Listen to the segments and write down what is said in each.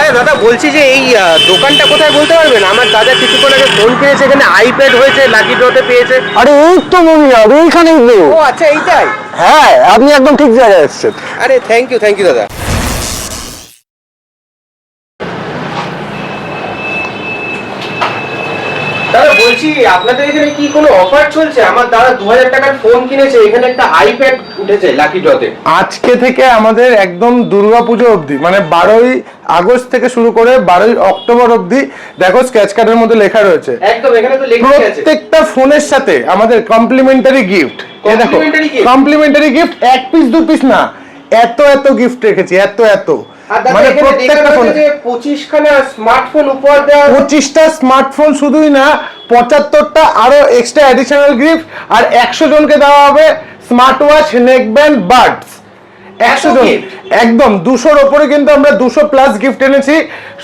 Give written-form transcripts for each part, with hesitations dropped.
হ্যাঁ দাদা, বলছি যে এই দোকানটা কোথায় বলতে পারবেন? আমার দাদা কিছুক্ষণ আগে ফোন কিনেছে, এখানে আইপ্যাড হয়েছে, লাকি ড্রতে পেয়েছে। আরে এই তো মুভিয়ার, এইখানেই তো। ও আচ্ছা, এইটাই। হ্যাঁ, আপনি একদম ঠিক জায়গায় এসেছেন। আরে থ্যাংক ইউ দাদা। দাদা বলছি, আপনাদের এখানে কি কোনো অফার চলছে? আমার দাদা 2000 টাকার ফোন কিনেছে, এখানে একটা আইপ্যাড উঠেছে লাকি ড্রতে। আজকে থেকে আমাদের একদম দুর্গাপুজো অবধি, মানে 12ই আগস্ট থেকে শুরু করে 12ই অক্টোবর অবধি, দেখো স্কেচ কার্ডের মধ্যে লেখা রয়েছে একদম, এখানে তো লেখা আছে প্রত্যেকটা ফোনের সাথে আমাদের কমপ্লিমেন্টারি গিফট। এই দেখো কমপ্লিমেন্টারি গিফট, এক পিস দু পিস না, এত এত গিফট রেখেছি, এত এত। মানে প্রত্যেকটা ফোনে 25 খানা স্মার্টফোন উপহার দেওয়া। 25টা স্মার্টফোন শুধুই না, 75টা আরো এক্সট্রা অ্যাডিশনাল গিফট, আর 100 জনকে দেওয়া হবে smart watch, neck band, Buds. 100 জন, একদম 200-র উপরে কিন্তু আমরা 200 প্লাস গিফট এনেছি।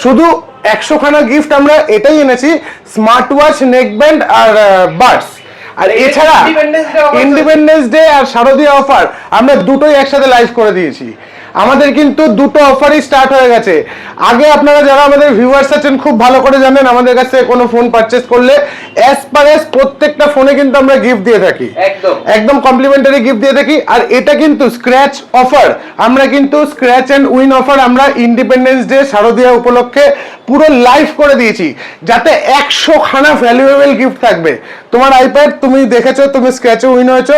শুধু 100 খানা গিফট আমরা এটাই এনেছি, স্মার্ট ওয়াচ, নেক ব্যান্ড আর বাডস। আর এছাড়া ইন্ডিপেন্ডেন্স ডে আর শারদীয়া অফার আমরা দুটোই একসাথে লাইভ করে দিয়েছি। আমাদের কিন্তু দুটো অফারই স্টার্ট হয়ে গেছে। আগে আপনারা যারা আমাদের ভিউয়ার্স আছেন খুব ভালো করে জানেন, আমাদের কাছে কোনো ফোন পারচেজ করলে অ্যাজ পার অ্যাজ প্রত্যেকটা ফোনে কিন্তু আমরা গিফট দিয়ে থাকি, একদম কমপ্লিমেন্টারি গিফট দিয়ে থাকি। আর এটা কিন্তু স্ক্র্যাচ অফার, আমরা কিন্তু স্ক্র্যাচ অ্যান্ড উইন অফার আমরা ইন্ডিপেন্ডেন্স ডে শারদীয়া উপলক্ষে পুরো লাইভ করে দিয়েছি, যাতে 100 খানা ভ্যালুয়েবল গিফট থাকবে। তোমার আইপ্যাড তুমি দেখেছো, তুমি স্ক্র্যাচে উইন হয়েছো,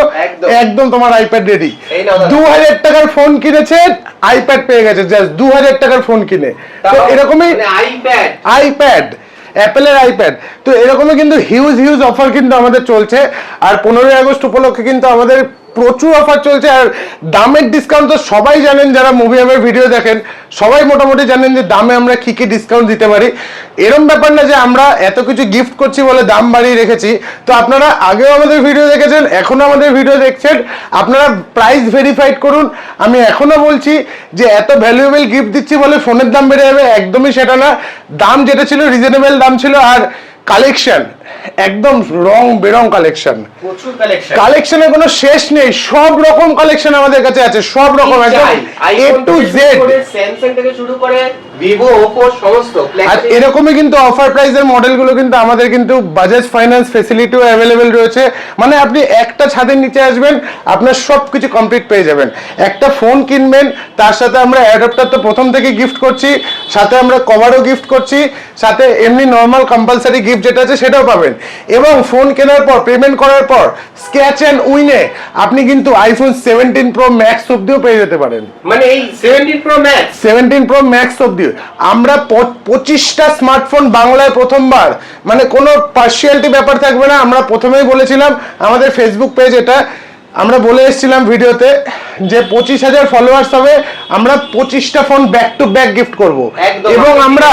একদম তোমার আইপ্যাড রেডি। 2000 টাকার ফোন কিনেছে, আইপ্যাড পেয়ে গেছে জাস্ট 2000 টাকার ফোন কিনে। তো এরকমই আইপ্যাড, অ্যাপেলের আইপ্যাড। তো এরকমই কিন্তু হিউজ অফার কিন্তু আমাদের চলছে। আর 15ই আগস্ট উপলক্ষে কিন্তু আমাদের প্রচুর অফার চলছে। আর দামের ডিসকাউন্ট তো সবাই জানেন, যারা মুভি হাবের ভিডিও দেখেন সবাই মোটামুটি জানেন যে দামে আমরা কি কি ডিসকাউন্ট দিতে পারি। এরকম ব্যাপার না যে আমরা এত কিছু গিফট করছি বলে দাম বাড়িয়ে রেখেছি। তো আপনারা আগেও আমাদের ভিডিও দেখেছেন, এখনো আমাদের ভিডিও দেখছেন, আপনারা প্রাইস ভেরিফাইড করুন। আমি এখনো বলছি যে এত ভ্যালুয়েবল গিফট দিচ্ছি বলে ফোনের দাম বেড়ে যাবে, একদমই সেটা না। দাম যেটা ছিল রিজনেবল দাম ছিল। আর কালেকশন একদম রং বেরং কালেকশন, প্রচুর কালেকশন, কালেকশনের কোনো শেষ নেই। সব রকম কালেকশন আমাদের কাছে আছে, সব রকম, একদম এ টু জেড, স্যামসাং থেকে শুরু করে ভিভো, ওপো সমস্ত। আর এরকমই কিন্তু অফার প্রাইসের মডেলগুলো কিন্তু আমাদের কিন্তু বাজাজ ফাইন্যান্স ফেসিলিটিও অ্যাভেলেবেল রয়েছে। মানে আপনি একটা ছাদের নিচে আসবেন, আপনার সব কিছু কমপ্লিট পেয়ে যাবেন। একটা ফোন কিনবেন, তার সাথে আমরা অ্যাডাপ্টার তো প্রথম থেকে গিফট করছি, সাথে আমরা কভারও গিফট করছি, সাথে এমনি নর্মাল কম্পালসারি গিফট যেটা আছে সেটাও পাবেন। এবং ফোন কেনার পর পেমেন্ট করার পর স্ক্র্যাচ অ্যান্ড উইনে আপনি কিন্তু আইফোন 17 প্রো ম্যাক্স অবধিও পেয়ে যেতে পারেন। মানে এই 17 প্রো ম্যাক্স অবধি আমরা 25টা স্মার্টফোন বাংলায় প্রথমবার, মানে কোনো পার্সিয়ালিটি ব্যাপার থাকবে না। আমরা প্রথমেই বলেছিলাম, আমাদের ফেসবুক পেজ এটা আমরা বলে এসেছিলাম ভিডিওতে, যে 25,000 ফলোয়ার্স হবে আমরা 25টা phone back to back gift করব। এবং আমরা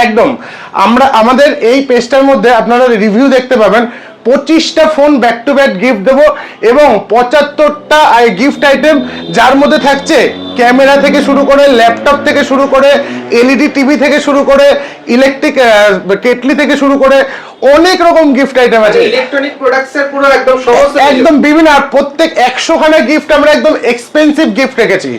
একদম আমাদের এই পেজটার মধ্যে আপনারা রিভিউ দেখতে পাবেন, 25টা phone back to back gift দেবো এবং 75টা গিফট আইটেম, যার মধ্যে থাকছে ক্যামেরা থেকে শুরু করে, ল্যাপটপ থেকে শুরু করে, এলইডি টিভি থেকে শুরু করে, ইলেকট্রিক কেটলি থেকে শুরু করে অনেক রকম গিফট আইটেম আছে। ইলেকট্রনিক প্রোডাক্টসের পুরো একদম সমস্ত, একদম বিভিন্ন। আর প্রত্যেক 100 খানা গিফট আমরা একদম এক্সপেন্সিভ গিফট রেখেছি।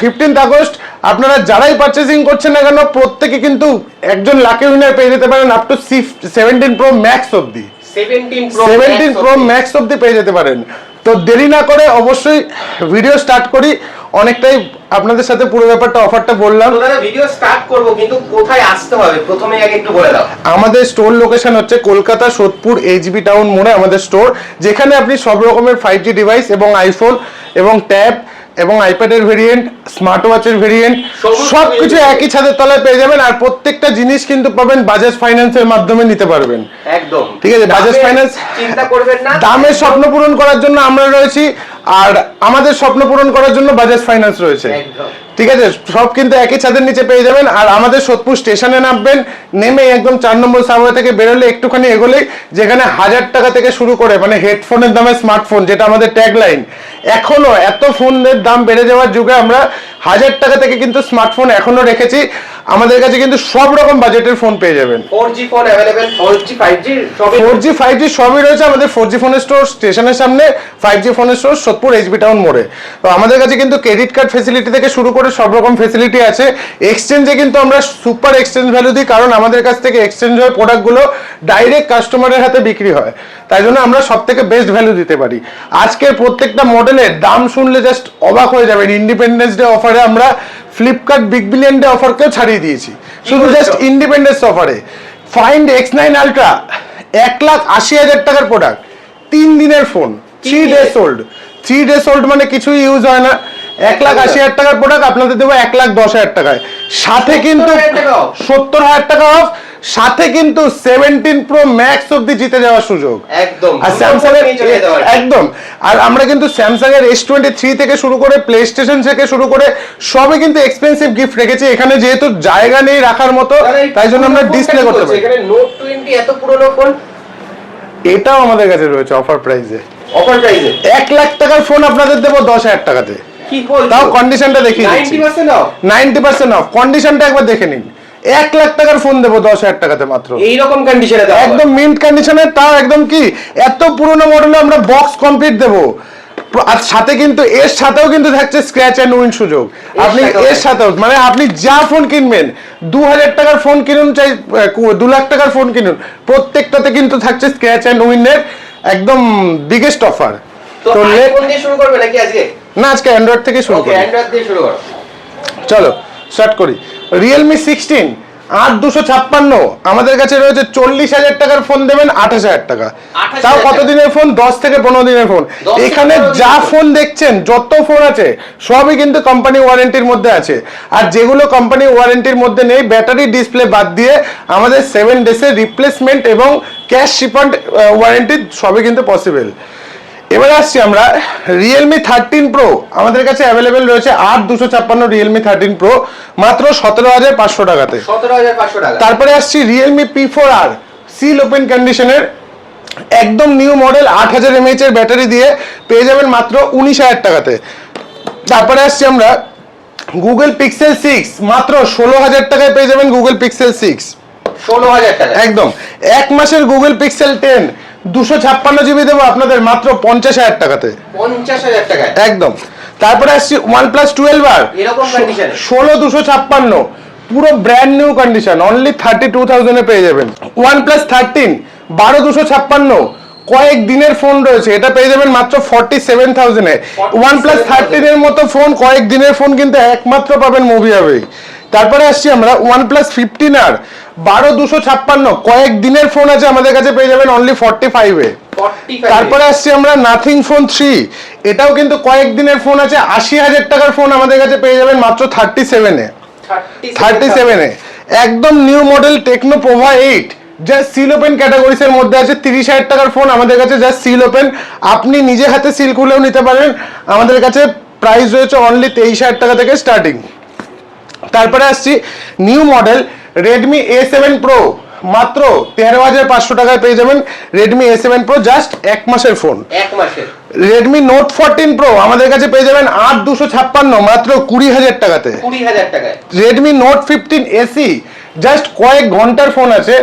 15th আগস্ট আপনারা যারাই পারচেজিং করছেন না কেন, প্রত্যেকে কিন্তু একজন লাকি উইনার পেয়ে যেতে পারেন আপ টু 17 প্রো ম্যাক্স অবধি। 17 প্রো ম্যাক্স অবধি পেয়ে যেতে পারেন। তো দেরি না করে অবশ্যই ভিডিও স্টার্ট করি। অনেকটাই আপনাদের সাথে পুরো ব্যাপারটা অফারটা বললাম। দাদা ভিডিও স্টার্ট করব, কিন্তু কোথায় আসতে হবে প্রথমে আগে একটু বলে দাও। আমাদের স্টোর লোকেশন হচ্ছে কলকাতা সোদপুর এইচবি টাউন মোড়ে আমাদের স্টোর, যেখানে আপনি সব রকমের 5G ডিভাইস এবং আইফোন এবং ট্যাব এবং আইপ্যাডের ভেরিয়েন্ট, স্মার্ট ওয়াচের ভেরিয়েন্ট সবকিছু একই ছাদের তলায় পেয়ে যাবেন। আর প্রত্যেকটা জিনিস কিন্তু পাবেন বাজাজ ফাইন্যান্সের মাধ্যমে নিতে পারবেন। একদম ঠিক আছে, বাজাজ ফাইন্যান্স, চিন্তা করবেন না, দামের স্বপ্ন পূরণ করার জন্য আমরা রয়েছি, আর আমাদের স্বপ্ন পূরণ করার জন্য বাজাজ ফাইন্যান্স রয়েছে। ঠিক আছে, সব কিন্তু একই ছাদের নিচে পেয়ে যাবেন। আর আমাদের সোদপুর স্টেশনে নামবেন, নেমে একদম 4 নম্বর সাবওয়ে থেকে বেরোলে একটুখানি এগোলেই, যেখানে 1000 টাকা থেকে শুরু করে, মানে হেডফোনের দামে স্মার্টফোন, যেটা আমাদের ট্যাগলাইন। এখনো এত ফোনের দাম বেড়ে যাওয়ার যুগে আমরা 1000 টাকা থেকে কিন্তু স্মার্টফোন এখনো রেখেছি। আমাদের কাছে কিন্তু সব রকম বাজেটের ফোন পেয়ে যাবেন। 4G phone available, 4G 5G সবই 4G 5G সবই রয়েছে আমাদের 4G ফোনের স্টোর স্টেশনের সামনে, 5G ফোনের স্টোর সোদপুর HB টাউন মোড়ে। তো আমাদের কাছে কিন্তু ক্রেডিট কার্ড ফেসিলিটি থেকে শুরু করে সব রকম ফেসিলিটি আছে। এক্সচেঞ্জে কিন্তু আমরা সুপার এক্সচেঞ্জ ভ্যালু দিই, কারণ আমাদের কাছ থেকে এক্সচেঞ্জ হয়ে প্রোডাক্টগুলো ডাইরেক্ট কাস্টমারের হাতে বিক্রি হয়, তাই জন্য আমরা সব থেকে বেস্ট ভ্যালু দিতে পারি। আজকের প্রত্যেকটা মডেলের দাম শুনলে জাস্ট অবাক হয়ে যাবেন। ইন্ডিপেন্ডেন্স ডে অফারে আমরা ফ্লিপকার্ট বিগ বিলিয়ন ডে অফারকেও ছাড়িয়ে দিয়েছি, শুধু জাস্ট ইন্ডিপেন্ডেন্স অফারে। ফাইন্ড X9 আলট্রা 1,80,000 টাকার প্রোডাক্ট, 3 দিনের phone, 3 days old. 3 days old মানে কিছুই ইউজ হয় না। 1,80,000 টাকার প্রোডাক্ট আপনাদের দেবো 1,10,000 টাকায়, সাথে কিন্তু 70,000 টাকা অফ, সাথে কিন্তু 17 প্রো ম্যাক্স অব্দি জিতে যাওয়ার সুযোগ। একদম। আর স্যামসাং এর একদম, আর আমরা কিন্তু স্যামসাং এর S23 থেকে শুরু করে প্লে স্টেশন থেকে শুরু করে সবই কিন্তু এক্সপেন্সিভ গিফট রেখেছি এখানে, যেহেতু জায়গা নেই রাখার মতো, তাই জন্য আমরা ডিসপ্লে করতে পারি। এখানে নোট 20 এত পুরনো ফোন, এটাও আমাদের কাছে রয়েছে অফার প্রাইসে। অফার প্রাইসে 1 লাখ টাকার ফোন আপনাদের দেবো 10,000 টাকাতে। কি বলছো? তাও কন্ডিশনটা দেখিয়ে দিচ্ছি। 90% অফ, 90% অফ, কন্ডিশনটা একবার দেখে নিন। 1 লাখ টাকার ফোন দেবো 10,000 টাকাতে মাত্র, এই রকম কন্ডিশনে দাও, একদম মিন্ট কন্ডিশনে, তাও একদম কি এত পুরনো মডেলে আমরা বক্স কমপ্লিট দেবো। আর সাথে কিন্তু এর সাথেও কিন্তু থাকছে স্ক্র্যাচ এন্ড উইন সুযোগ। আপনি এর সাথেও মানে আপনি যা ফোন কিনবেন, 2,000 টাকার ফোন কিনুন চাই 2 লাখ টাকার ফোন কিনুন, প্রত্যেকটাতে কিন্তু থাকছে স্ক্র্যাচ এন্ড উইনের একদম বিগেস্ট অফার। তো আইফোন দিয়ে শুরু করবে নাকি আজকে? না, আজকে অ্যান্ড্রয়েড থেকে শুরু ওকে, করি। অ্যান্ড্রয়েড দিয়ে শুরু করো। চলো স্টার্ট করি। রিয়েলমি 16 8256 আমাদের কাছে রয়েছে। 40,000 টাকার ফোন দেবেন 28,000 টাকা, তাও কত দিনের ফোন? 10 থেকে 15 দিনের ফোন। এখানে যা ফোন দেখছেন, যত ফোন আছে সবই কিন্তু কোম্পানি ওয়ারেন্টির মধ্যে আছে, আর যেগুলো কোম্পানি ওয়ারেন্টির মধ্যে নেই, ব্যাটারি ডিসপ্লে বাদ দিয়ে আমাদের 7 ডেজের রিপ্লেসমেন্ট এবং ক্যাশ শিপমেন্ট ওয়ারেন্টি সবই কিন্তু পসিবল। এবার আসছি আমরা রিয়েলমি 13 প্রো আমাদের কাছে অ্যাভেলেবেল রয়েছে। 8256 রিয়েলমি 13 প্রো মাত্র 17,500 টাকাতে। 17,500 টাকা। তারপরে আসছি রিয়েলমি P4R সিল ওপেন কন্ডিশনের একদম নিউ মডেল, 8000 mAh এর ব্যাটারি দিয়ে পেয়ে যাবেন মাত্র 19,000 টাকাতে। তারপরে আসছি আমরা গুগল পিক্সেল 6 মাত্র 16,000 টাকায় পেয়ে যাবেন। গুগল পিক্সেল 6 16,000 টাকা একদম। 1 মাসের গুগল পিক্সেল 10 256 জিবি দেবো আপনাদের মাত্র 50,000 টাকাতে। 50,000 টাকা একদম। তারপরে আসছি OnePlus 12R এরকম কন্ডিশনে 16,256 পুরো ব্র্যান্ড নিউ কন্ডিশন, অনলি 32,000 এ পেয়ে যাবেন। OnePlus 13 12,256 কয়েক দিনের ফোন রয়েছে, এটা পেয়ে যাবেন মাত্র 47,000 এ। OnePlus 13 এর মতো ফোন কয়েক দিনের ফোন কিন্তু একমাত্র পাবেন মুভি হবেই। তারপরে আসছি আমরা OnePlus 15R 12,256 কয়েক দিনের ফোন আছে আমাদের কাছে, পেয়ে যাবেন অনলি 45 এ। তারপরে আসছি আমরা নাথিং ফোন 3, এটাও কিন্তু কয়েক দিনের ফোন আছে, 80,000 টাকার ফোন আমাদের কাছে পেয়ে যাবেন মাত্র 37 এ। 37 এ একদম নিউ মডেল টেকনো পোভা 8 যা সিল ওপেন ক্যাটাগরিজ এর মধ্যে আছে। 30,000 টাকার ফোন আমাদের কাছে যা সিল ওপেন, আপনি নিজে হাতে সিল খুলেও নিতে পারেন। আমাদের কাছে প্রাইস রয়েছে অনলি 23,000 টাকা থেকে স্টার্টিং। তারপরে আসছি new model Redmi A7 pro মাত্র 13,500 টাকায় পেয়ে যাবেন। রেডমি A7 প্রো জাস্ট 1 মাসের ফোন, 1 মাসের। রেডমি নোট 14 প্রো আমাদের কাছে পেয়ে যাবেন 8,256 মাত্র 20,000 টাকাতে। 20,000 টাকায়। রেডমি নোট 15 এসি জাস্ট কয়েক ঘন্টার ফোন আছে,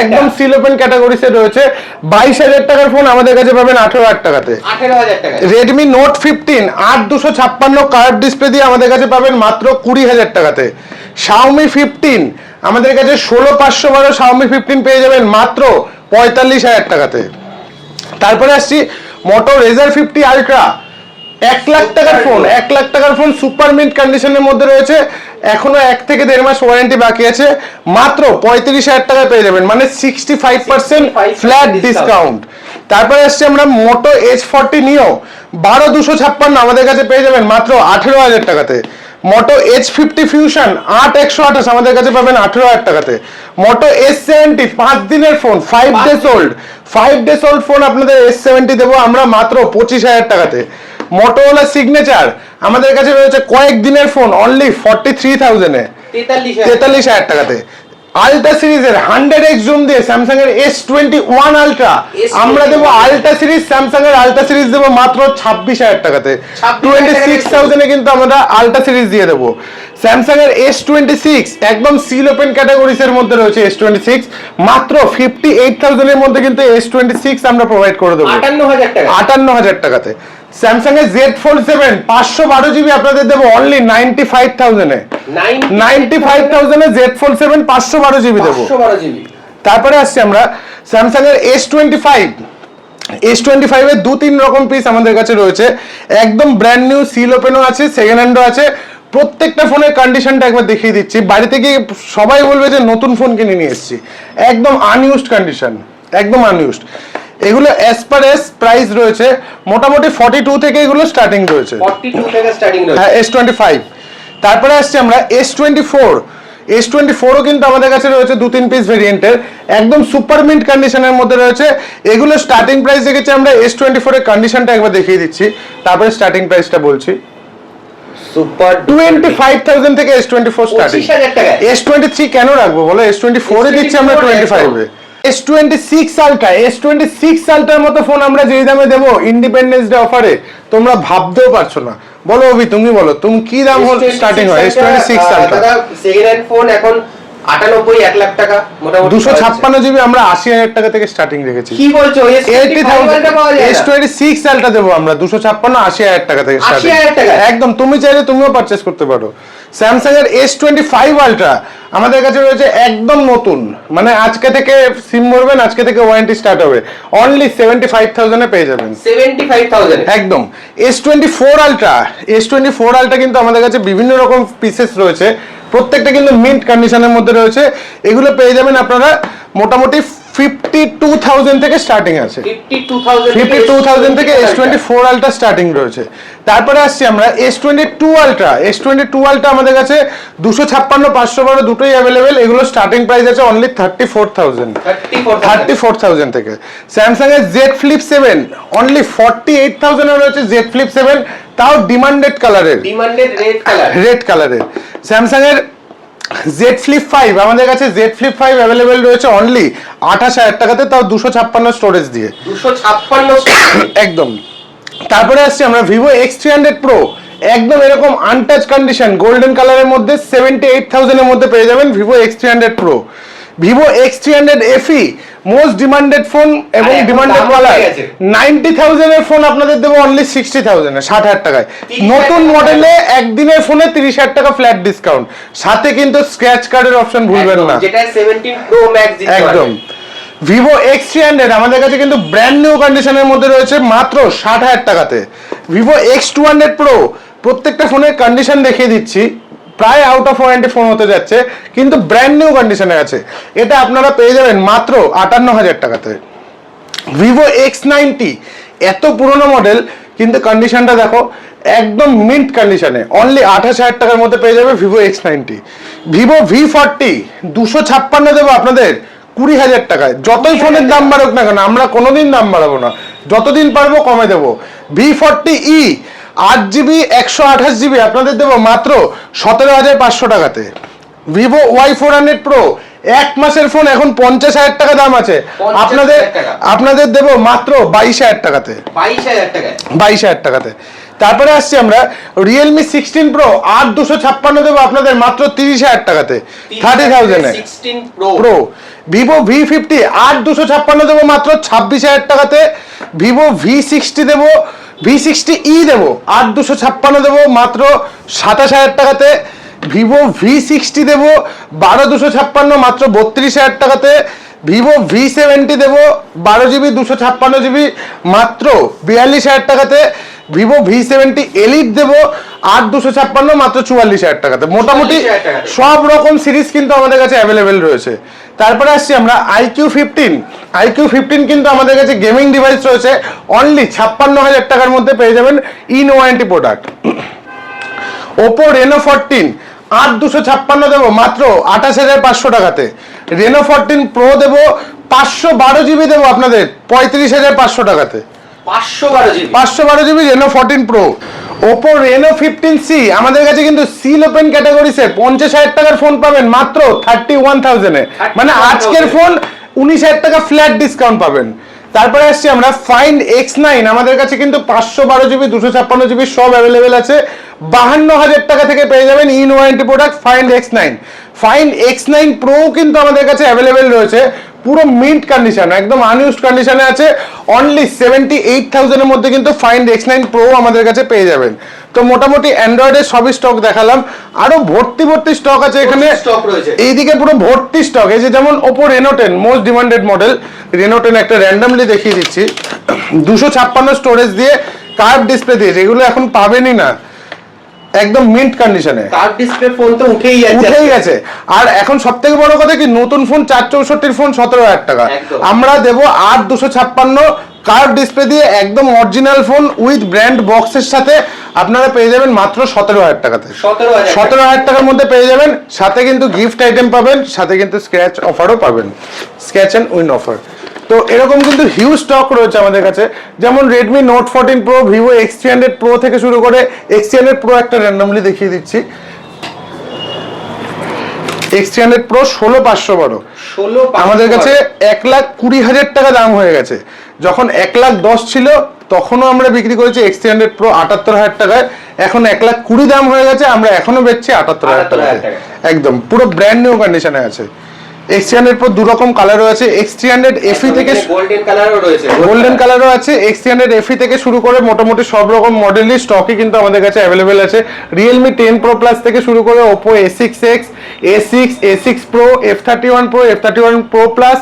একদম সিল ওপেন ক্যাটাগরিতে রয়েছে। 22,000 টাকার ফোন আমাদের কাছে পাবেন 18,000 টাকাতে। 18,000 টাকা। রেডমি নোট 15 8,256 কার্ভ ডিসপ্লে দিয়ে আমাদের কাছে পাবেন মাত্র 20,000 টাকাতে। Xiaomi 15 আমাদের কাছে 16,512 Xiaomi 15 পেয়ে যাবেন মাত্র 45,000 টাকাতে। তারপরে আসছি মোটো Razr 50 আলট্রা 1 লাখ টাকার ফোন, 1 লাখ টাকার ফোন সুপার মিন্ট কন্ডিশনের মধ্যে রয়েছে, এখনো 1 থেকে 1.5 মাস ওয়ারেন্টি বাকি আছে, মাত্র 35,000 টাকায় পেয়ে যাবেন, মানে 65% ফ্ল্যাট ডিসকাউন্ট। তারপরে আসছে আমরা মোটো H40 নিও 12,256 আমাদের কাছে পেয়ে যাবেন মাত্র 18,000 টাকাতে। মোটো H50 ফিউশন 8128 আমাদের কাছে পাবেন 18,000 টাকাতে। মোটো S70 5 দিনের ফোন, 5 ডেজ ওল্ড ফোন আপনাদের S70 দেবো আমরা মাত্র 25,000 টাকাতে। মোটোরোলা সিগনেচার আমাদের কাছে রয়েছে কয়েক দিনের ফোন, অনলি 43,000 এ, 43,000 টাকাতে। আলট্রা সিরিজের 100x জুম দিয়ে স্যামসাং এর S21 আলট্রা আমরা দেবো আলট্রা সিরিজ, স্যামসাং এর আলট্রা সিরিজ দেবো মাত্র 26,000 টাকাতে। 26,000 এ কিন্তু আমরা আলট্রা সিরিজ দিয়ে দেবো। স্যামসাং এর S26 একদম সিল ওপেন ক্যাটাগরিজ এর মধ্যে রয়েছে S26, মাত্র 58,000 এর মধ্যে কিন্তু S26 আমরা প্রোভাইড করে দেবো 58,000 টাকাতে। স্যামসাং এর Z Fold 7 512 জিবি আপনাদের দেবো অনলি 95,000 এ। 95,000 এ Z Fold 7 512 জিবি দেবো। তারপরে আসছে আমরা স্যামসাং এর S25 এর 2-3 রকম পিস আমাদের কাছে রয়েছে, একদম ব্র্যান্ড নিউ সিল ওপেনও আছে, সেকেন্ড হ্যান্ডও আছে। প্রত্যেকটা ফোনের কন্ডিশনটা একবার দেখিয়ে দিচ্ছি, বাড়িতে গিয়ে সবাই বলবে যে নতুন ফোন কিনে নিয়ে এসেছি। একদম আনইউজড কন্ডিশন, একদম আনইউজড। এগুলো অ্যাজ পার এস প্রাইস রয়েছে মোটামুটি 42 থেকে এগুলো স্টার্টিং রয়েছে, 42 থেকে স্টার্টিং রয়েছে। হ্যাঁ S25। তারপরে আসছে আমরা S24 ও কিন্তু আমাদের কাছে রয়েছে 2-3 পিস ভেরিয়েন্টের, একদম সুপার মিন্ট কন্ডিশনের মধ্যে রয়েছে। এগুলো স্টার্টিং প্রাইস দেখেছি আমরা। S24 এর কন্ডিশনটা একবার দেখিয়ে দিচ্ছি, তারপরে স্টার্টিং প্রাইসটা বলছি। সুপার 25,000 থেকে S24 স্টার্টিং। 25,000 টাকা। S23 কেন রাখবো বলো, S24 এ দিচ্ছি আমরা 25 এ। S26 আলট্রার মতো ফোন আমরা যেই দামে দেবো ইন্ডিপেন্ডেন্স ডে অফারে, তোমরা ভাবতেও পারছো না। বলো অভি, তুমি বলো তুমি কি দাম স্টার্টিং হয় S26 আলট্রা? দাদা সেকেন্ড হ্যান্ড ফোন এখন 98 1 লাখ টাকা মোটামুটি। 256 জিবি আমরা 80,000 টাকা থেকে স্টার্টিং রেখেছি। কি বলছো? 80,000 S26 আলট্রা দেবো আমরা 256 80,000 টাকা থেকে স্টার্টিং। 80,000 টাকা একদম, তুমি চাইলে তুমিও পারচেজ করতে পারো। স্যামসাং এর S25 আলট্রা আমাদের কাছে রয়েছে একদম নতুন, মানে আজকে থেকে সিম ভরবেন, আজকে থেকে ওয়ারেন্টি স্টার্ট হবে, অনলি 75,000 এ পেয়ে যাবেন। 75,000 একদম। S24 আলট্রা কিন্তু আমাদের কাছে বিভিন্ন রকম পিসেস রয়েছে, প্রত্যেকটা কিন্তু মিন্ট কন্ডিশনের মধ্যে রয়েছে। এগুলো পেয়ে যাবেন আপনারা মোটামুটি 52,000 থেকে স্টার্টিং আছে। 52,000 থেকে S24 আলট্রা স্টার্টিং রয়েছে। তারপরে আসছি আমরা S22 আলট্রা আমাদের কাছে 256 512 দুটোই অ্যাভেলেবেল। এগুলো স্টার্টিং প্রাইস আছে অনলি 34,000 থেকে। স্যামসাং এর Z Flip 7 অনলি 48,000 এ রয়েছে Z Flip 7, তাও ডিমান্ডেড কালারের, রেড কালারের। স্যামসাং এর Z Flip 5 আমাদের কাছে Z Flip 5 অ্যাভেলেবেল রয়েছে অনলি 28,000 টাকাতে, তাও 256 স্টোরেজ দিয়ে। 256 একদম। তারপরে আসছে আমরা Vivo X300 Pro, একদম এরকম আনটাচ কন্ডিশন গোল্ডেন কালারের মধ্যে 78,000 এর মধ্যে পেয়ে যাবেন Vivo X300 Pro। Vivo X300 FE most demanded phone এবং ডিমান্ডেড কালার, 90,000 এর ফোন আপনাদের দেবো অনলি 60,000 এ, 60,000 টাকায়। নতুন মডেলে একদিনের ফোনে 30,000 টাকা ফ্ল্যাট ডিসকাউন্ট, সাথে কিন্তু স্ক্র্যাচ কার্ডের অপশন ভুলবেন না, যেটা 17 Pro Max দিতে একদম। Vivo X300 আমাদের কাছে কিন্তু ব্র্যান্ড নিউ কন্ডিশনের মধ্যে রয়েছে মাত্র 60,000 টাকাতে। Vivo X200 Pro প্রত্যেকটা ফোনের কন্ডিশন দেখিয়ে দিচ্ছি, প্রায় আউট অফ ওয়ারেন্টি ফোন হতে যাচ্ছে কিন্তু ব্র্যান্ড নিউ কন্ডিশনে আছে। এটা আপনারা পেয়ে যাবেন মাত্র 58,000 টাকাতে। Vivo X90 এত পুরনো মডেল কিন্তু কন্ডিশনটা দেখো একদম মিন্ট কন্ডিশনে, অনলি 28,000 টাকার মধ্যে পেয়ে যাবে Vivo X90। Vivo V40 256 দেবো আপনাদের 20,000 টাকায়। যতই ফোনের দাম বাড়ুক না কেন আমরা কোনোদিন দাম বাড়াবো না, যতদিন পারবো কমে দেবো। V40e 8GB 128 জিবি আপনাদের দেবো মাত্র 17,500 টাকাতে। Vivo Y400 Pro এক মাসের ফোন এখন 50,000 টাকা দাম আছে, আপনাদের দেবো মাত্র 22,000 টাকাতে। 22,000 টাকাতে। তারপরে আসছি আমরা Realme 16 Pro 8256 দেবো আপনাদের মাত্র 30,000 টাকাতে, 30,000 এ Pro। Vivo V50 8256 দেবো মাত্র 26,000 টাকাতে। Vivo V60 দেবো, V60e দেবো 8256 দেবো মাত্র 27,000 টাকাতে। Vivo V60 দেবো 12,256 মাত্র 32,000 টাকাতে। Vivo V70 দেবো 12GB 256GB মাত্র 42,000 টাকাতে। Vivo V70 Elite দেবো 8,256 মাত্র 44,000 টাকাতে। মোটামুটি সব রকম সিরিজ কিন্তু আমাদের কাছে অ্যাভেলেবেল রয়েছে। তারপরে আসছি আমরা iQ15 কিন্তু আমাদের কাছে গেমিং ডিভাইস রয়েছে অনলি 56,000 টাকার মধ্যে পেয়ে যাবেন in warranty product. Oppo Reno 14 8256 দেবো মাত্র 28,500 টাকাতে। Reno 14 Pro দেবো 512GB দেবো আপনাদের 35,500 টাকাতে। 512GB Reno 14 Pro। Oppo Reno 15C আমাদের কাছে কিন্তু সিল ওপেন ক্যাটাগরিতে 50,000 টাকার ফোন পাবেন মাত্র 31,000 এ, মানে আজকের ফোন 19,000 টাকা ফ্ল্যাট ডিসকাউন্ট পাবেন। তারপরে আসছি আমরা ফাইন্ড X9, আমাদের কাছে কিন্তু 512 জিবি 256 জিবি সব অ্যাভেলেবেল আছে। 52,000 টাকা থেকে পেয়ে যাবেন in warranty product find X9। Find X9 Pro কিন্তু আমাদের কাছে অ্যাভেলেবেল রয়েছে, পুরো মিন্ট কন্ডিশন, একদম আনইউজড কন্ডিশনে আছে। অনলি 78,000 এর মধ্যে কিন্তু ফাইন্ড X9 Pro আমাদের কাছে পেয়ে যাবেন। তো মোটামুটি অ্যান্ড্রয়েডের সবই স্টক দেখালাম, আরো ভর্তি স্টক আছে এখানে। এইদিকে পুরো ভর্তি স্টক, এই যে যেমন Oppo Reno 10 most demanded model, Reno 10 একটা র্যান্ডমলি দেখিয়ে দিচ্ছি, 256 স্টোরেজ দিয়ে কার্ভ ডিসপ্লে দিয়ে, যেগুলো এখন পাবেনই না, একদম মিন্ট কন্ডিশনে। কার্ভ ডিসপ্লে ফোন তো উঠেই গেছে। আর এখন সবথেকে বড় কথা কি, নতুন ফোন 464 ফোন 17,000 টাকা, আমরা দেবো 8,256 কার্ভ ডিসপ্লে দিয়ে একদম অরিজিনাল ফোন উইথ ব্র্যান্ড বক্সের সাথে আপনারা পেয়ে যাবেন মাত্র 17,000 টাকাতে। 17,000 টাকার মধ্যে পেয়ে যাবেন, সাথে কিন্তু গিফট আইটেম পাবেন, সাথে কিন্তু স্ক্র্যাচ অফারও পাবেন, স্ক্র্যাচ এন্ড উইন অফার। তো এরকম কিন্তু হিউজ স্টক রয়েছে আমাদের কাছে, যেমন Redmi Note 14 Pro, Vivo X300 Pro থেকে শুরু করে X300 Pro একটা র্যান্ডমলি দেখিয়ে দিচ্ছি। X300 Pro 16,512 আমাদের কাছে 1,20,000 টাকা দাম হয়ে গেছে। যখন 1,10,000 ছিল তখনও আমরা বিক্রি করেছি X300 Pro 78,000 টাকায়, এখন 1,20,000 দাম হয়ে গেছে, আমরা এখনো বেচছি 78,000 টাকায়, একদম পুরো ব্র্যান্ড নিউ কন্ডিশনে আছে। X300 Pro দু রকম কালারও আছে, X300 FE থেকে গোল্ডেন কালারও আছে, X300 FE থেকে শুরু করে মোটামুটি সব রকম মডেলই স্টকে কিন্তু আমাদের কাছে অ্যাভেলেবেল আছে। Realme 10 Pro Plus থেকে শুরু করে Oppo A6X, A6, A6 Pro, F31 Pro, F31 Pro Plus,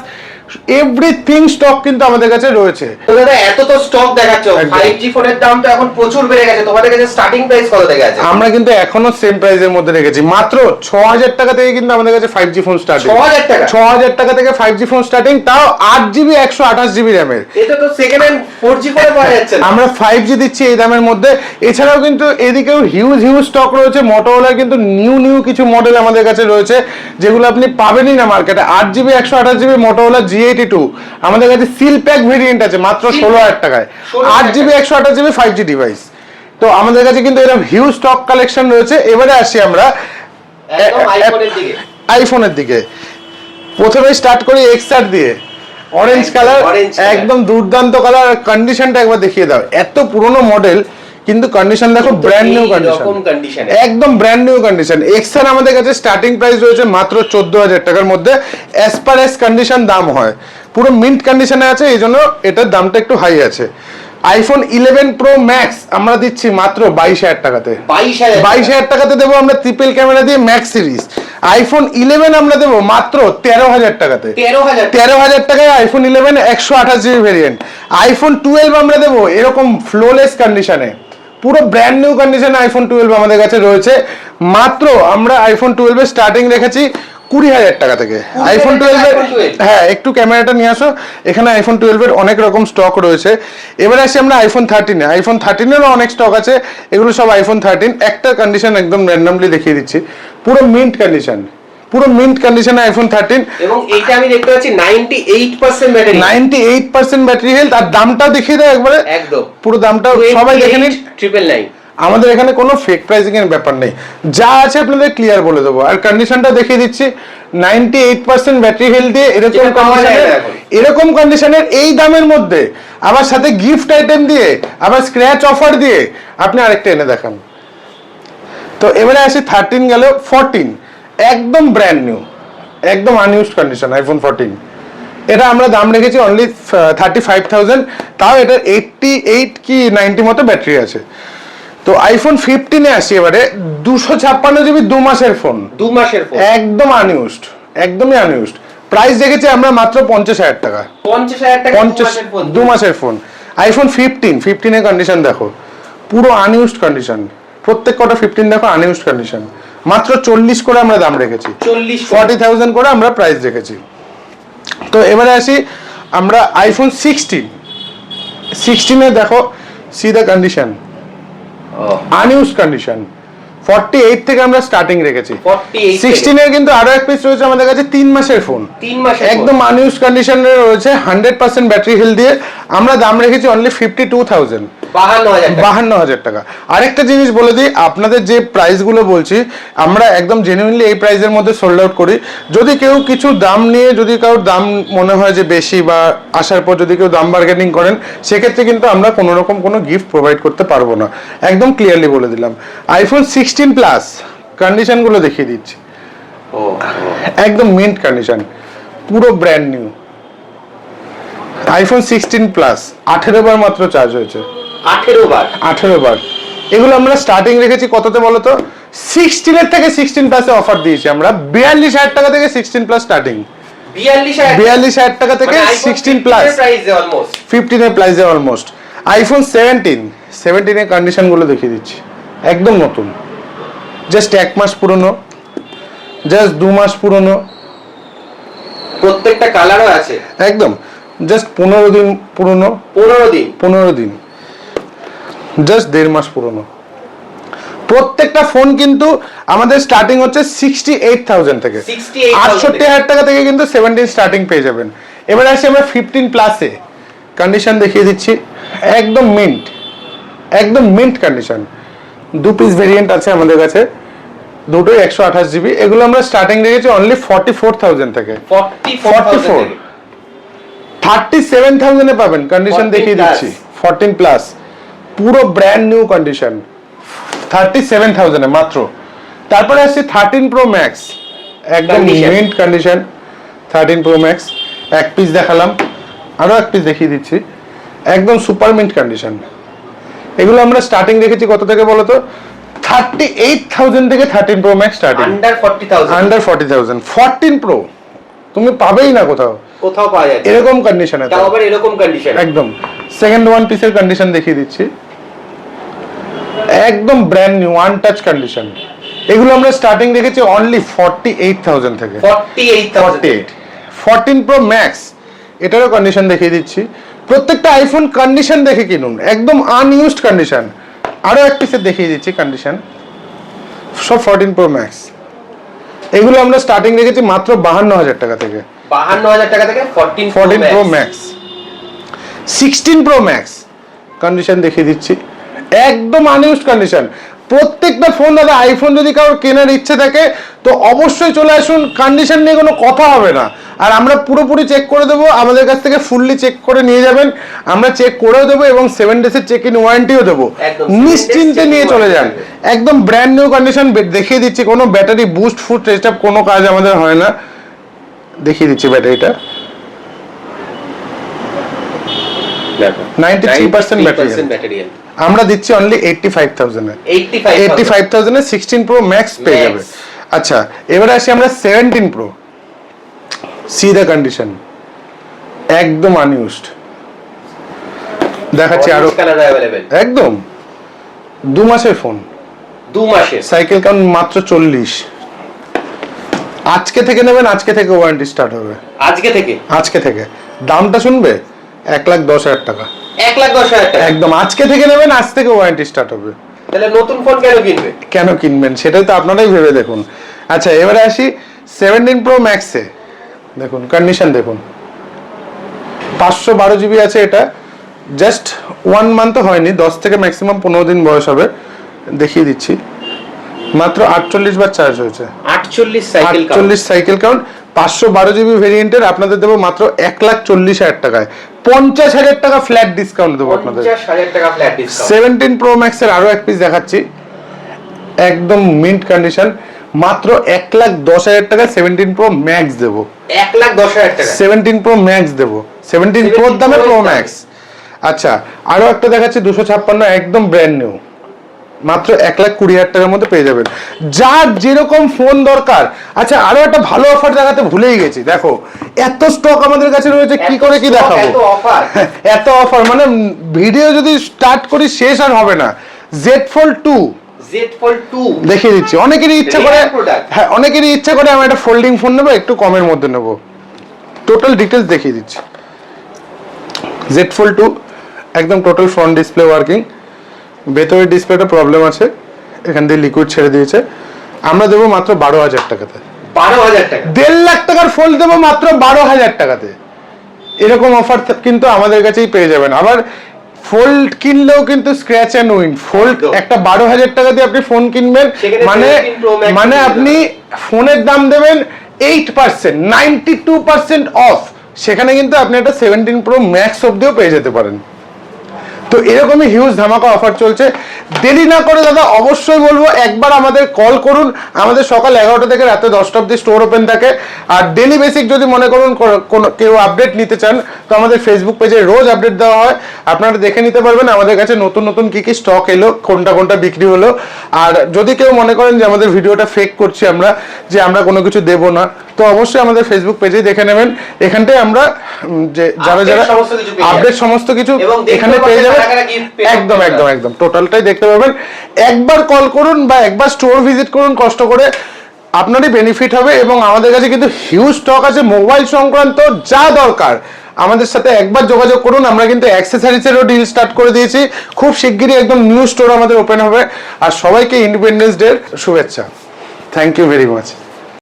everything stock কিন্তু আমাদের কাছে রয়েছে। তো দাদা এত তো স্টক দেখাচ্ছ, 5G ফোনের দাম তো এখন প্রচুর বেড়ে গেছে, তোমাদের কাছে স্টার্টিং প্রাইস কত থেকে আছে? আমরা কিন্তু এখনো সেম প্রাইসের মধ্যে রেখেছি, মাত্র 6,000 টাকা থেকে কিন্তু আমাদের কাছে 5G ফোন স্টার্টিং। 6,000 টাকা থেকে 5G ফোন স্টার্টিং, তাও 8GB 128GB র্যামের। এটা তো সেকেন্ড হ্যান্ড 4G ফোনে পাওয়া যাচ্ছে না, আমরা 5G দিচ্ছি এই দামের মধ্যে। এছাড়াও কিন্তু এদিকেও হিউজ স্টক রয়েছে, Motorola কিন্তু নিউ কিছু মডেল আমাদের কাছে রয়েছে যেগুলো আপনি পাবেনই না মার্কেটে। 8GB 128GB Motorola G82 আমাদের কাছে সিল প্যাক ভেরিয়েন্ট আছে মাত্র 16,000 টাকায়, 8GB 128GB 5G ডিভাইস। তো আমাদের কাছে কিন্তু এরকম হিউজ স্টক কালেকশন রয়েছে। এবারে আসি আমরা আইফোনের দিকে। প্রথমে স্টার্ট করি XR দিয়ে, অরেঞ্জ কালার, একদম দুর্দান্ত কালার। কন্ডিশনটা একবার দেখিয়ে দাও, এত পুরনো মডেল কিন্তু কন্ডিশন দেখো ব্র্যান্ড নিউ কন্ডিশন, একদম ব্র্যান্ড নিউ কন্ডিশন। XR আমাদের কাছে স্টার্টিং প্রাইস রয়েছে মাত্র 14,000 টাকার মধ্যে, অ্যাজ পার এস কন্ডিশন দাম হয়, পুরো মিন্ট কন্ডিশনে আছে, এই জন্য এটার দামটা একটু হাই আছে। আইফোন 11 Pro Max আমরা দিচ্ছি মাত্র 22,000 টাকাতে। 22,000 টাকাতে দেবো আমরা ট্রিপল ক্যামেরা দিয়ে ম্যাক্স সিরিজ। আইফোন 11 আমরা দেবো মাত্র 13,000 টাকাতে। 13,000 টাকায় আইফোন 11 128GB ভেরিয়েন্ট। আইফোন 12 আমরা দেবো এরকম ফ্লোলেস কন্ডিশনে, পুরো ব্র্যান্ড নিউ কন্ডিশনে আইফোন 12 আমাদের কাছে রয়েছে। মাত্র আমরা আইফোন 12 এর স্টার্টিং রেখেছি 20,000 টাকা থেকে। আইফোন 12 হ্যাঁ, একটু ক্যামেরাটা নিয়ে আসো, এখানে আইফোন 12 এর অনেক রকম স্টক রয়েছে। এবার আসি আমরা আইফোন 13 এ। আইফোন 13 এরও অনেক স্টক আছে, এগুলো সব আইফোন 13। একটা কন্ডিশন একদম র্যান্ডমলি দেখিয়ে দিচ্ছি, পুরো মিন্ট কন্ডিশন, পুরো মিন্ট কন্ডিশনে আইফোন 13। এবং এইটা আমি দেখতে পাচ্ছি 98% ব্যাটারি, 98% ব্যাটারি হেলথ। আর দামটা দেখিয়ে দাও একবারে, একদম পুরো দামটা সবাই দেখে নিন। 999 আমাদের এখানে কোনো ফেক প্রাইসিং এর ব্যাপার নেই, যা আছে আপনাদের ক্লিয়ার বলে দেবো। আর কন্ডিশনটা দেখিয়ে দিচ্ছি, 98% ব্যাটারি হেলথ দিয়ে এরকম কন্ডিশনের এই দামের মধ্যে, আবার সাথে গিফট আইটেম দিয়ে, আবার স্ক্র্যাচ অফার দিয়ে আপনি আরেকটা এনে দেখান। তো এবারে আসি 13 গেল, 14 একদম ব্র্যান্ড নিউ, একদম আনইউজড কন্ডিশন আইফোন 14। এটা আমরা দাম রেখেছি অনলি 35,000, তাও এটার 88 কি 90 মতো ব্যাটারি আছে। তো আইফোন 15 এ আসি এবারে, 256GB 2 মাসের ফোন, একদম আনইউজড, একদমই আনইউজড। প্রাইস রেখেছি আমরা মাত্র 50,000 টাকা। 50,000 টাকা 2 মাসের ফোন। আইফোন 15 এর কন্ডিশন দেখো, পুরো আনইউজড কন্ডিশন, প্রত্যেক কটা 15 দেখো আনইউজড কন্ডিশন। মাত্র 40 করে আমরা দাম রেখেছি, 40,000 করে আমরা প্রাইস রেখেছি। তো এবারে আসি আমরা আইফোন 16 এ দেখো, C the condition, unused condition. 48 থেকে আমরা স্টার্টিং রেখেছি। 16 এর কিন্তু আরো এক পিস রয়েছে আমাদের কাছে 3 মাসের ফোন, একদম আনইউজড কন্ডিশনে রয়েছে, 100% ব্যাটারি হেলথ দিয়ে আমরা দাম রেখেছি অনলি 52,000। 52,000 টাকা। আরেকটা জিনিস বলে দিই, আপনাদের যে প্রাইসগুলো বলছি আমরা একদম জেনুইনলি এই প্রাইসের মধ্যে সোল্ড আউট করি। যদি কেউ কিছু দাম নিয়ে, যদি কারোর দাম মনে হয় যে বেশি বা আসার পর যদি কেউ দাম বার্গেনিং করেন, সেক্ষেত্রে কিন্তু আমরা কোনো রকম কোনো গিফট প্রোভাইড করতে পারবো না, একদম ক্লিয়ারলি বলে দিলাম। আইফোন 16 প্লাস কন্ডিশনগুলো দেখিয়ে দিচ্ছি, একদম মিন্ট কন্ডিশন, পুরো ব্র্যান্ড নিউ। আইফোন 16 প্লাস 18 বার মাত্র চার্জ হয়েছে, 18 বার। এগুলো আমরা স্টার্টিং রেখেছি কততে বলো তো? 16 এর থেকে 16 প্লাসে অফার দিয়েছি আমরা 42,000 টাকা থেকে 16 প্লাস স্টার্টিং। 42,000 টাকা থেকে 16 প্লাস 15 এর প্রাইসে অলমোস্ট। আইফোন 17 এর কন্ডিশন গুলো দেখিয়ে দিচ্ছি, একদম নতুন, জাস্ট 1 মাস পুরনো, জাস্ট 2 মাস পুরনো, প্রত্যেকটা কালারও আছে, একদম জাস্ট 15 দিন পুরনো, 15 দিন, জাস্ট 1.5 মাস পুরনো। প্রত্যেকটা ফোন কিন্তু আমাদের স্টার্টিং হচ্ছে 68,000 থেকে, 68,000 টাকা থেকে কিন্তু 17 স্টার্টিং পেয়ে যাবেন। এবার আসি আমরা 15 প্লাসে, কন্ডিশন দেখিয়ে দিচ্ছি, একদম মিন্ট, একদম মিন্ট কন্ডিশন। 2 পিস ভেরিয়েন্ট আছে আমাদের কাছে, দুটোই 128 জিবি। এগুলো আমরা স্টার্টিং রেখেছি অনলি 44,000 থেকে, 44 37,000 এ পাবেন। কন্ডিশন দেখিয়ে দিচ্ছি, 14 প্লাস পুরো ব্র্যান্ড নিউ কন্ডিশন 37,000 এ মাত্র। তারপরে আসছে 13 প্রো ম্যাক্স, একদম মিন্ট কন্ডিশন 13 প্রো ম্যাক্স। এক পিস দেখালাম, আরো এক পিস দেখিয়ে দিচ্ছি, একদম সুপার মিন্ট কন্ডিশন। এগুলো আমরা স্টার্টিং রেখেছি কত থেকে বলো তো? 38,000 থেকে 13 pro max starting, under 40,000। 14 pro তুমি পাবেই না কোথাও পাওয়া যায় এরকম কন্ডিশনে, তাও আবার এরকম কন্ডিশন। একদম সেকেন্ড ওয়ান পিসের কন্ডিশন দেখিয়ে দিচ্ছি, একদম brand new one touch condition. এগুলো আমরা স্টার্টিং রেখেছি অনলি 48,000 থেকে, 48। 14 প্রো ম্যাক্স, এটারও কন্ডিশন দেখিয়ে দিচ্ছি। প্রত্যেকটা আইফোন কন্ডিশন দেখে কিনুন, একদম আনইউজড কন্ডিশন। আরো এক পিসের দেখিয়ে দিচ্ছি কন্ডিশন, সব 14 প্রো ম্যাক্স। এগুলো আমরা স্টার্টিং রেখেছি মাত্র 52,000 টাকা থেকে, 52,000 টাকা থেকে 14 pro max. 16 pro max condition দেখিয়ে দিচ্ছি, একদম আনইউজড কন্ডিশন। প্রত্যেকটা ফোন দাদা, আইফোন যদি কারোর কেনার ইচ্ছে থাকে তো অবশ্যই চলে আসুন, কন্ডিশন নিয়ে কোনো কথা হবে না। আর আমরা পুরোপুরি চেক করে দেবো, আমাদের কাছ থেকে ফুললি চেক করে নিয়ে যাবেন, আমরা চেক করেও দেবো এবং 7 ডেজের চেক ইন ওয়ারেন্টিও দেবো, নিশ্চিন্তে নিয়ে চলে যান। একদম ব্র্যান্ড নিউ কন্ডিশন দেখিয়ে দিচ্ছি, কোনো ব্যাটারি বুস্ট ফুট টেস্ট কোনো কাজ আমাদের হয় না। দেখিয়ে দিচ্ছি ব্যাটারিটা, 93% ব্যাটারি আমরা দিচ্ছি অনলি 85,000 এ, 85,000 এ 16 প্রো ম্যাক্স পেয়ে যাবে। আচ্ছা এবারে আসি আমরা 17 প্রো, সি দ্য কন্ডিশন, একদম আনইউজড দেখাচ্ছি। আরো একদম 2 মাসের ফোন, 2 মাসের সাইকেল কাউন্ট মাত্র 40। আজকে থেকে নেবেন, আজকে থেকে ওয়ারেন্টি স্টার্ট হবে, আজকে থেকে। দামটা শুনবে 1,10,000 টাকা, 1,10,000 টাকা একদম আজকে থেকে নেবেন, আজ থেকে ওয়ারেন্টি স্টার্ট হবে। তাহলে নতুন ফোন কেন কিনবেন সেটাই তো আপনারাই ভেবে দেখুন। আচ্ছা এবারে আসি 17 প্রো ম্যাক্সে, দেখুন কন্ডিশন দেখুন, 512 জিবি আছে। এটা জাস্ট 1 মান্থ হয়নি, 10 থেকে ম্যাক্সিমাম 15 দিন বয়স হবে। দেখিয়ে দিচ্ছি, মাত্র 48 বার চার্জ হয়েছে, 48 সাইকেল কাউন্ট। 512 জিবি ভেরিয়েন্টের আপনাদের দেবো মাত্র 1,40,000 টাকায়, 50,000 টাকা ফ্ল্যাট ডিসকাউন্ট দেবো আপনাদের। 50,000 টাকা ফ্ল্যাট ডিসকাউন্ট। 17 প্রো ম্যাক্সের আরো এক পিস দেখাচ্ছি, একদম মিন্ট কন্ডিশন, মাত্র 1,10,000 টাকা 17 প্রো ম্যাক্স দেবো, 1,10,000 টাকা 17 প্রো ম্যাক্স দেবো, 17 প্রোর দামে প্রো ম্যাক্স। আচ্ছা আরো একটা দেখাচ্ছি 256, একদম ব্র্যান্ড নিউ, মাত্র 1,20,000 টাকার মধ্যে পেয়ে যাবেন, যার যেরকম ফোন দরকার। আচ্ছা আরো একটা ভালো অফার দেখাতে ভুলেই গেছি, দেখো এত স্টক আমাদের কাছে রয়েছে, কি করে কি দেখাবো, এত অফার মানে ভিডিও যদি স্টার্ট করি শেষ আর হবে না। Z Fold 2 দেখিয়ে দিচ্ছি। অনেকেরই ইচ্ছা করে, হ্যাঁ অনেকেরই ইচ্ছা করে আমি একটা ফোল্ডিং ফোন নেবো, একটু কমের মধ্যে নেবো। টোটাল ডিটেলস দেখিয়ে দিচ্ছি। Z Fold 2 একদম টোটাল ফ্রন্ট ডিসপ্লে ওয়ার্কিং, ভেতরের ডিসপ্লেটা প্রবলেম আছে, এখান দিয়ে লিকুইড ছেড়ে দিয়েছে। আমরা দেবো মাত্র 12,000 টাকাতে, 12,000 টাকা, 1.5 লাখ টাকার ফোন দেবো মাত্র 12,000 টাকাতে। এরকম অফার কিন্তু আমাদের কাছেই পেয়ে যাবেন। আবার ফোল্ড কিনলেও কিন্তু স্ক্র্যাচ অ্যান্ড উইন। ফোল্ড একদম। একটা 12,000 টাকা দিয়ে আপনি ফোন কিনবেন, সেখানে মানে 17 Pro Max মানে দিয়ে আপনি ফোনের দাম দেবেন 8%, 92% অফ, সেখানে কিন্তু আপনি একটা 17 Pro Max অব্দিও পেয়ে যেতে পারেন। তো এরকমই হিউজ ধামাকা অফার চলছে। দেরি না করে দাদা অবশ্যই বলবো একবার আমাদের কল করুন। আমাদের সকাল 11টা থেকে রাতে 10টা অবধি স্টোর ওপেন থাকে। আর ডেলি বেসিক যদি মনে করুন কোনো কেউ আপডেট নিতে চান, তো আমাদের ফেসবুক পেজে রোজ আপডেট দেওয়া হয়, আপনারা দেখে নিতে পারবেন আমাদের কাছে নতুন নতুন কি কি স্টক এলো, কোনটা কোনটা বিক্রি হলো। আর যদি কেউ মনে করেন যে আমাদের ভিডিওটা ফেক করছি আমরা, যে আমরা কোনো কিছু দেবো না, তো অবশ্যই আমাদের ফেসবুক পেজেই দেখে নেবেন। এখানটায় আমরা যে যারা যারা আপডেট সমস্ত কিছু এখানে পেয়ে যাবেন। একদম একদম একদম টোটালটাই দেখতে পাবেন। একবার কল করুন বা একবার স্টোর ভিজিট করুন কষ্ট করে, আপনারই বেনিফিট হবে। এবং আমাদের কাছে কিন্তু হিউজ স্টক আছে মোবাইল সংক্রান্ত, যা দরকার আমাদের সাথে একবার যোগাযোগ করুন। আমরা কিন্তু অ্যাক্সেসরিজেরও ডিল স্টার্ট করে দিয়েছি, খুব শিগগিরই একদম নিউ স্টোর আমাদের ওপেন হবে। আর সবাইকে ইন্ডিপেন্ডেন্স ডে শুভেচ্ছা। Thank you very much.